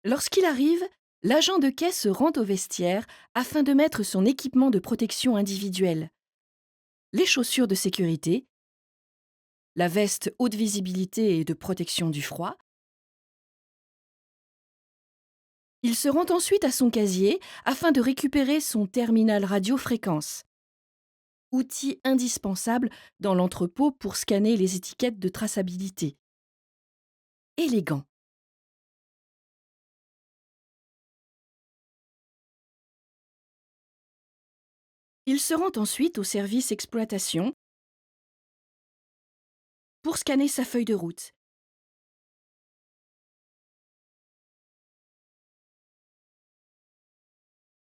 Lorsqu'il arrive, l'agent de quai se rend au vestiaire afin de mettre son équipement de protection individuelle, les chaussures de sécurité, la veste haute visibilité et de protection du froid. Il se rend ensuite à son casier afin de récupérer son terminal radiofréquence, outil indispensable dans l'entrepôt pour scanner les étiquettes de traçabilité, et les gants. Il se rend ensuite au service exploitation pour scanner sa feuille de route.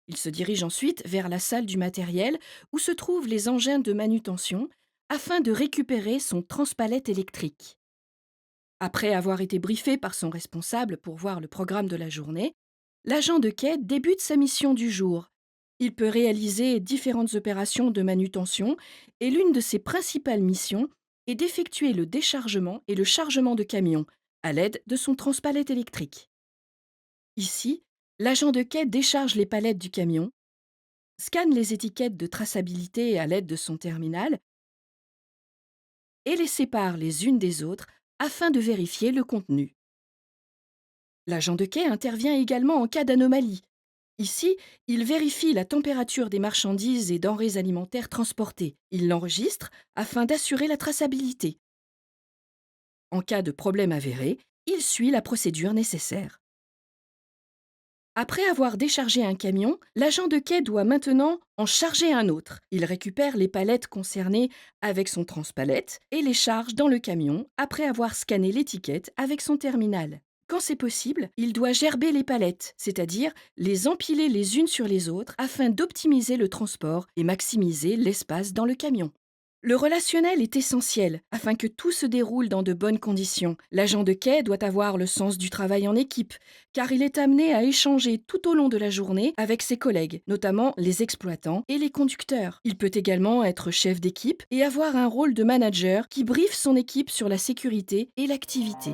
Il se dirige ensuite vers la salle du matériel où se trouvent les engins de manutention afin de récupérer son transpalette électrique. Après avoir été briefé par son responsable pour voir le programme de la journée, l'agent de quai débute sa mission du jour. Il peut réaliser différentes opérations de manutention et l'une de ses principales missions est d'effectuer le déchargement et le chargement de camions à l'aide de son transpalette électrique. Ici, l'agent de quai décharge les palettes du camion, scanne les étiquettes de traçabilité à l'aide de son terminal et les sépare les unes des autres afin de vérifier le contenu. L'agent de quai intervient également en cas d'anomalie. Ici, il vérifie la température des marchandises et denrées alimentaires transportées. Il l'enregistre afin d'assurer la traçabilité. En cas de problème avéré, il suit la procédure nécessaire. Après avoir déchargé un camion, l'agent de quai doit maintenant en charger un autre. Il récupère les palettes concernées avec son transpalette et les charge dans le camion après avoir scanné l'étiquette avec son terminal. Quand c'est possible, il doit gerber les palettes, c'est-à-dire les empiler les unes sur les autres afin d'optimiser le transport et maximiser l'espace dans le camion. Le relationnel est essentiel afin que tout se déroule dans de bonnes conditions. L'agent de quai doit avoir le sens du travail en équipe, car il est amené à échanger tout au long de la journée avec ses collègues, notamment les exploitants et les conducteurs. Il peut également être chef d'équipe et avoir un rôle de manager qui briefe son équipe sur la sécurité et l'activité.